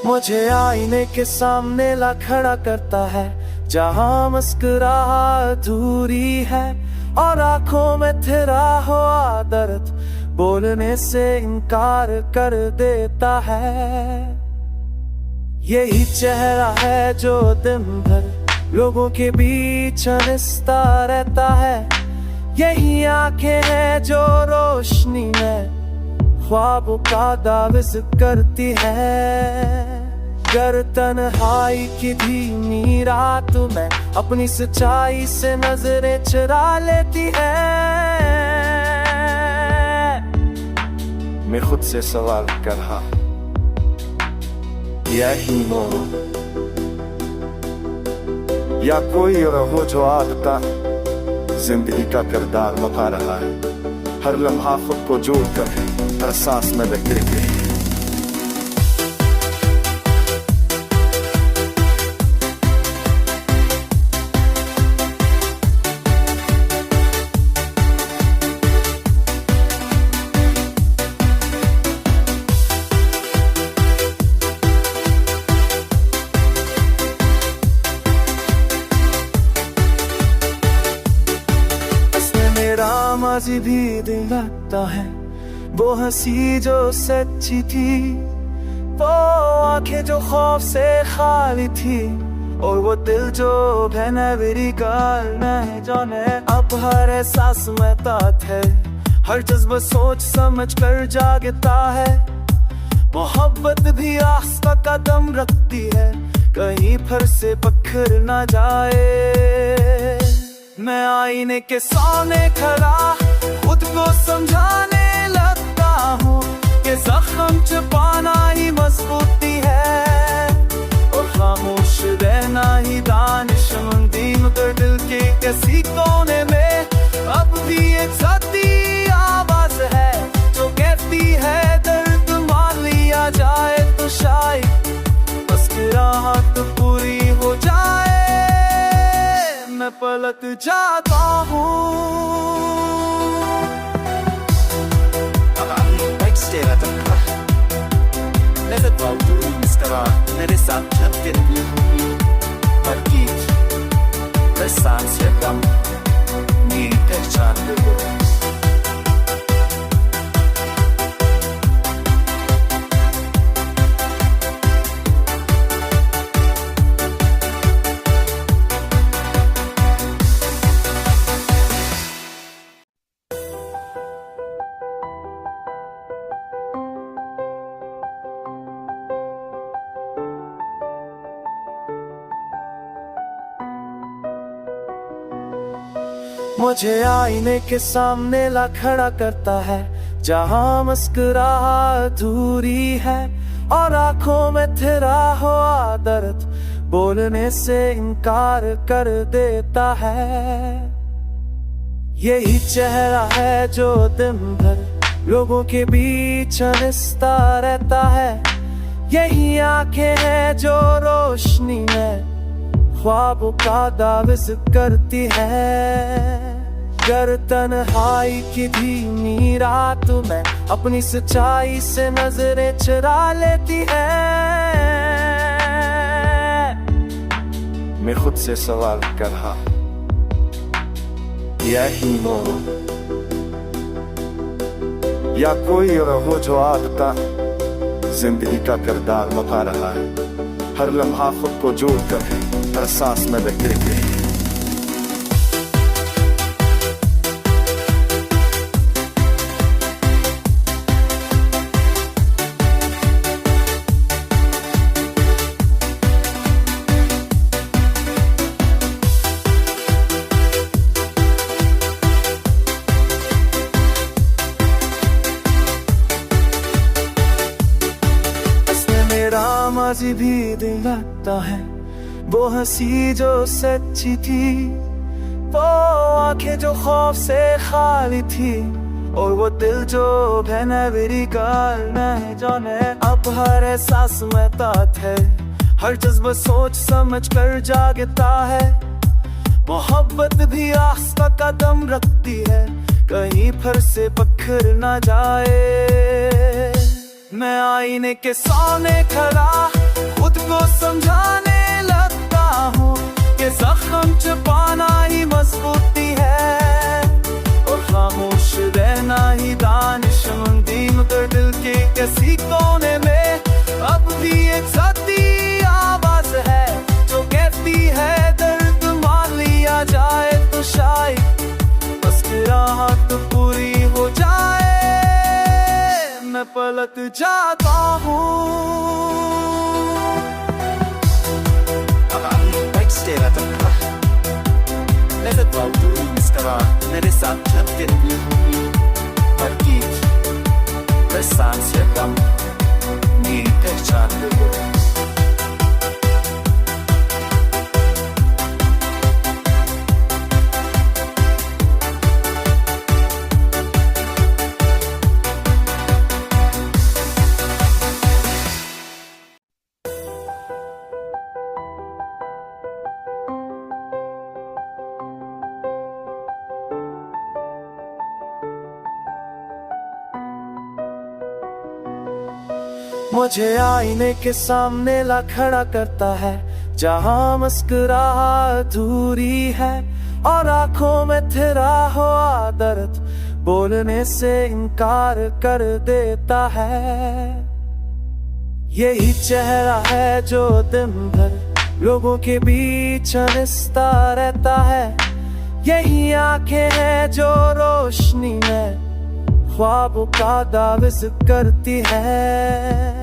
मुझे आईने के सामने ला खड़ा करता है, जहाँ मुस्कुराहट अधूरी है और आंखों में तेरा हुआ दर्द बोलने से इनकार कर देता है। यही चेहरा है जो दिन भर लोगों के बीच हंसता रहता है। यही आंखें हैं जो रोशनी में ख्वाबों का दाविज़ करती है। गर तन्हाई की धीमी रात में अपनी सच्चाई से नजरें चुरा लेती है। मैं खुद से सवाल कर रहा, यही मोह या कोई और हो जो आदता जिंदगी का किरदार निभा रहा है। हर लम्हा खुद को जोड़ कर हर सांस में बहते हैं। माजी भी दिन लगता है, वो हंसी जो सच्ची थी, वो आंखें जो खौफ से खाली थी, और वो दिल जो बेनबरी गाल नहीं जाने। अब हर एहसास में तात है, हर जज्बा सोच समझ कर जागता है। मोहब्बत भी आस्था कदम रखती है, कहीं फिर से पत्थर ना जाए। मैं आईने के सामने खड़ा खुद को समझाने लगता हूँ कि जख्म छुपाना ही मजबूती है, और खामोश रहना ही दानिशमंदी। मगर दिल के किसी कोने में अब भी एक साथी आवाज है जो कहती है दर्द मान लिया जाए तो शायद मुस्कुराहट पूरी हो जाए। मैं पलट जाता हूँ। मुझे आईने के सामने ला खड़ा करता है, जहाँ मुस्कुराहट अधूरी है और आंखों में तेरा हुआ दर्द बोलने से इनकार कर देता है। यही चेहरा है जो दिन भर लोगों के बीच हंसता रहता है। यही आंखें हैं जो रोशनी में ख्वाबों का दाविज़ करती है। गर तन्हाई की धीमी रात में अपनी सच्चाई से नजरें चुरा लेती है। मैं खुद से सवाल कर रहा, यही मोह या कोई और हो जो आदता जिंदगी का किरदार निभा रहा है। हर लम्हा खुद को जोड़ कर हर सांस में बहते हैं। माजी भी दिन लगता है, वो हंसी जो सच्ची थी, वो आंखें जो खौफ से खाली थी, और वो दिल जो बेनबरी गाल नहीं जाने। अब हर एहसास में तात है, हर जज्बा सोच समझ कर जागता है। मोहब्बत भी आस्था कदम रखती है, कहीं फिर से पत्थर ना जाए। मैं आईने के सामने खड़ा खुद को समझाने लगता हूँ कि जख्म छुपाना ही मजबूती है और खामोश रहना ही दानिशमंदी। मगर दिल के किसी कोने में अब भी एक साथी आवाज है जो कहती है दर्द मान लिया जाए तो शायद मुस्कुराहट पूरी हो जाए। मैं पलक जाता हूँ। मेरे साथ चलते हर गीत मैं सांस से कम नींद पहचान लूं। मुझे आईने के सामने ला खड़ा करता है जहाँ मुस्कुराहट अधूरी है और आंखों में तेरा हुआ दर्द बोलने से इनकार कर देता है। यही चेहरा है जो दिन भर लोगों के बीच हंसता रहता है। यही आंखें हैं जो रोशनी में ख्वाबों का दाविश करती है।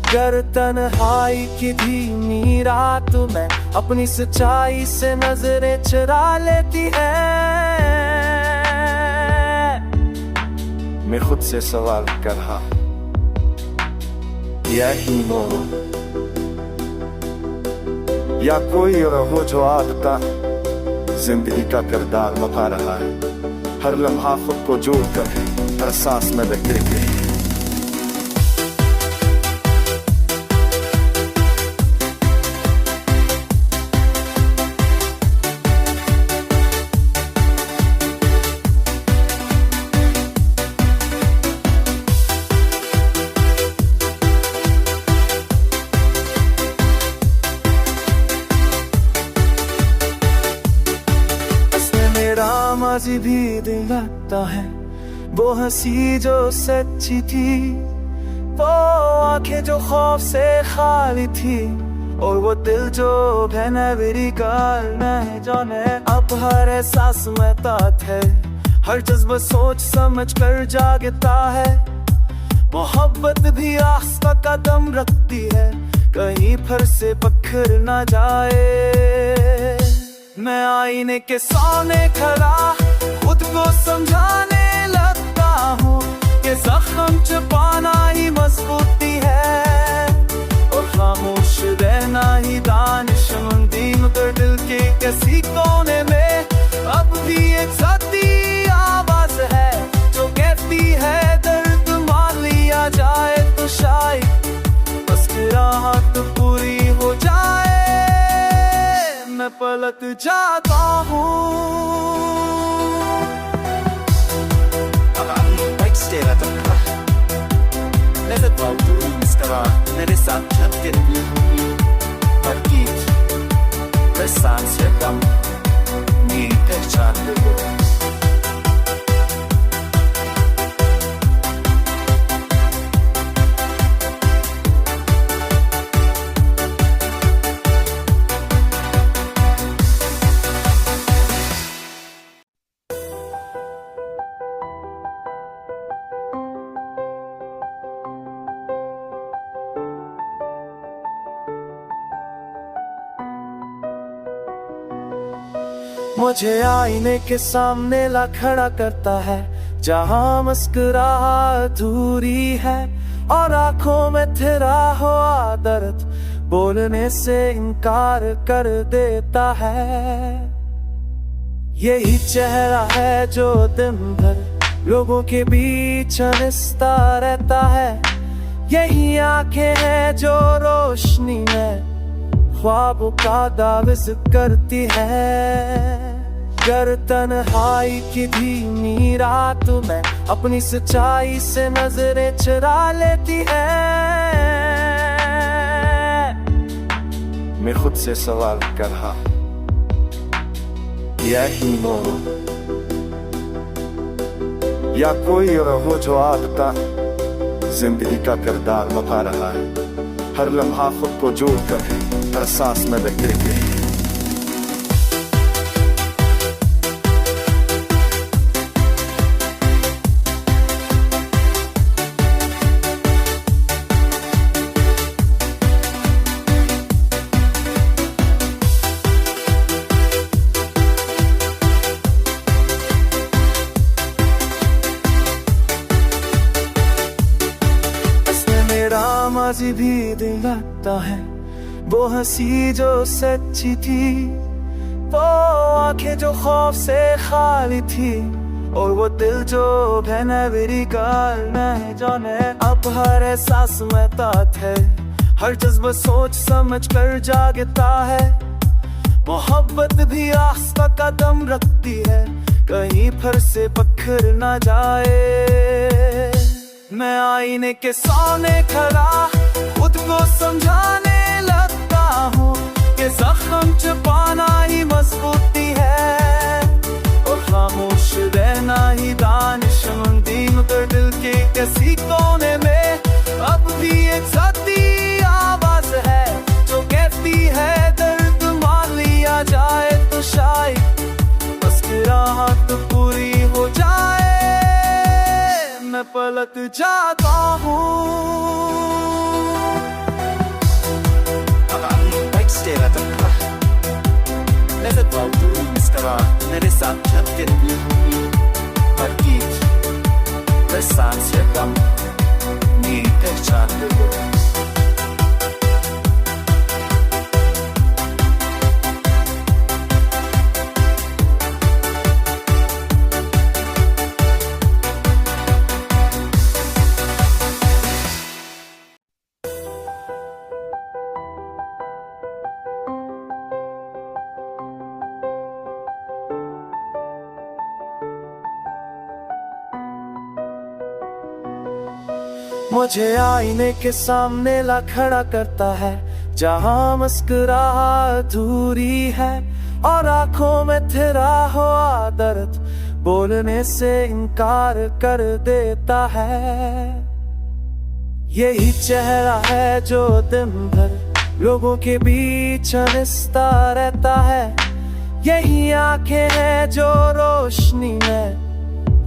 गर तन्हाई की धीमी रात में अपनी सच्चाई से नजरें चुरा लेती है। मैं खुद से सवाल कर रहा यही हो या कोई और हो जो आदता जिंदगी का किरदार निभा रहा है। हर लम्हा खुद को जोड़कर हर सांस में बहते हुए। माजी भी दिन लगता है वो हंसी जो सच्ची थी, वो आंखें जो खौफ से खाली थी और वो दिल जो बेनबरी गाल नहीं जाने। अब हर एहसास में तात है, हर जज्बा सोच समझ कर जागता है। मोहब्बत भी आस्था कदम रखती है, कहीं फिर से पत्थर ना जाए। मैं आईने के सामने खड़ा खुद को समझाने लगता हूँ कि जख्म छुपाना ही मजबूती है और खामोश रहना ही दानिशमंदी। मगर दिल के किसी कोने में अब भी एक साथी आवाज है जो कहती है दर्द मान लिया जाए तो शायद मुस्कुराहट पूरी हो जाए। मैं पलक जाता हूँ। मेरे साथ चलते हर गीत मैं सांस से कम नींद पहचान लूं। मुझे आईने के सामने ला खड़ा करता है जहाँ मुस्कुराहट अधूरी है और आंखों में तेरा हुआ दर्द बोलने से इनकार कर देता है। यही चेहरा है जो दिन भर लोगों के बीच हंसता रहता है। यही आंखें हैं जो रोशनी में ख्वाबों का दाविश करती है। गर तन्हाई की धीमी रात में अपनी सच्चाई से नजरें चुरा लेती है। मैं खुद से सवाल कर रहा, यही मोह या कोई और हो जो आदता जिंदगी का किरदार निभा रहा है। हर लम्हा खुद को जोड़ कर हर सांस में बहते हुए। माजी भी दिल लगता है वो हंसी जो सच्ची थी, वो आंखें जो खौफ से खाली थी, और वो दिल जो बेनबरी गाल नहीं जाने। अब हर एहसास में तात है, हर जज्बा सोच समझ कर जागता है। मोहब्बत भी आस्था कदम रखती है, कहीं फिर से पत्थर न जाए। मैं आईने के सामने खड़ा खुद को समझाने लगता हूँ कि जख्म छुपाना ही मजबूती है, और खामोश रहना ही दानिशमंदी। मगर दिल के किसी कोने में अब भी एक साथी आवाज है जो कहती है दर्द मान लिया जाए तो शायद बस राहत पूरी हो जाए। मैं पलट जाता हूँ, मेरे साथ चलते हर गीत मैं सांस से कम नींद पहचानते हो। मुझे आईने के सामने ला खड़ा करता है, जहाँ मुस्कुराहट अधूरी है और आंखों में तेरा हुआ दर्द बोलने से इनकार कर देता है। यही चेहरा है जो दिन भर लोगों के बीच हंसता रहता है। यही आंखें हैं जो रोशनी में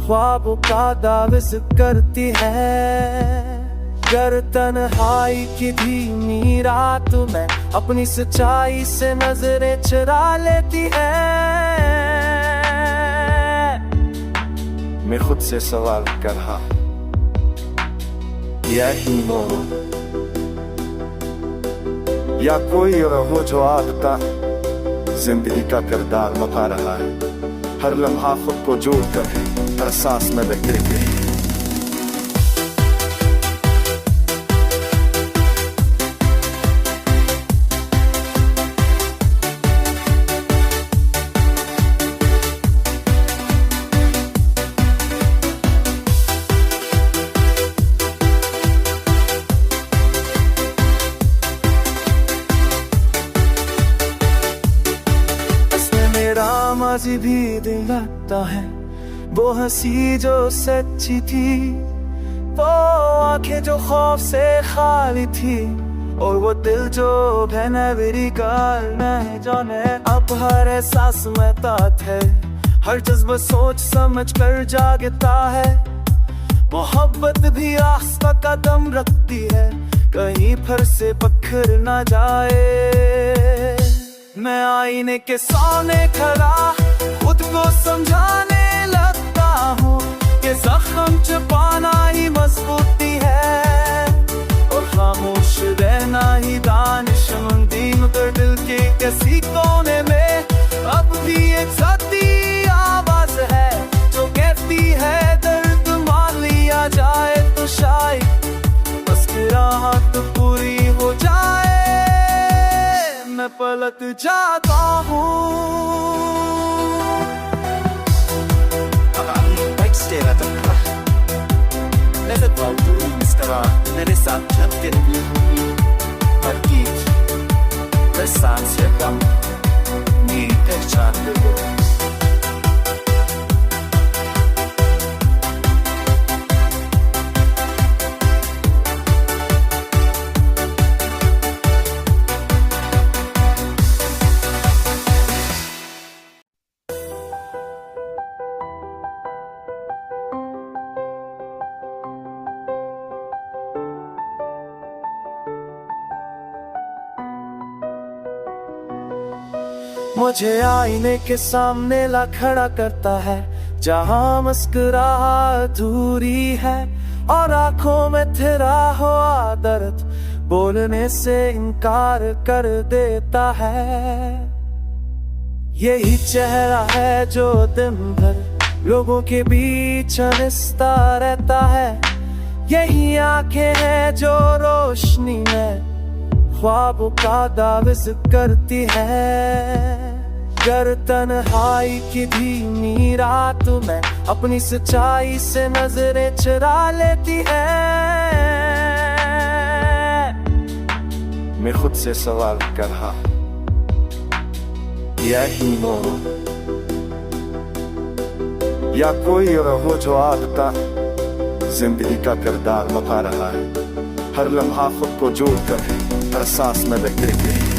ख्वाबों का दाविज करती है। गर तन्हाई की धीमी रात में अपनी सच्चाई से नजरें चुरा लेती है। मैं खुद से सवाल कर रहा, यही मोह या कोई और हो जो आदता जिंदगी का किरदार निभा रहा है। हर लम्हा खुद को जोड़ कर हर सांस में बहते हुए। माजी भी दिल लगता है वो हंसी जो सच्ची थी, वो आंखें जो खौफ से खाली थी, और वो दिल जो बेनबरी गाल नहीं जाने। अब हर एहसास में तात है, हर जज्बा सोच समझ कर जागता है। मोहब्बत भी आस्था कदम रखती है, कहीं फिर से पत्थर न जाए। मैं आईने के सामने खड़ा खुद को समझाने लगता हूँ कि जख्म छुपाना ही मजबूती है, और खामोश रहना ही दानिशमंदी। मगर दिल के किसी कोने में अब भी एक साथी आवाज है जो कहती है दर्द मान लिया जाए तो शायद बस राहत पूरी हो जाए। मैं पलट जाता हूँ, मेरे साथ चलते हर गीत hver sans jeg dam Ni pehchan मुझे आईने के सामने ला खड़ा करता है जहाँ मुस्कुराहट अधूरी है और आंखों में तेरा हुआ दर्द बोलने से इनकार कर देता है। यही चेहरा है जो दिन भर लोगों के बीच हंसता रहता है। यही आंखें हैं जो रोशनी में ख्वाबों का दाविज़ करती है। गर तन्हाई की धीमी रात में अपनी सच्चाई से नजरें चुरा लेती है। मैं खुद से सवाल कर रहा यही हो या कोई और हो जो आदता जिंदगी का किरदार निभा रहा है। हर लम्हा खुद को जोड़ कर हर सांस में बहते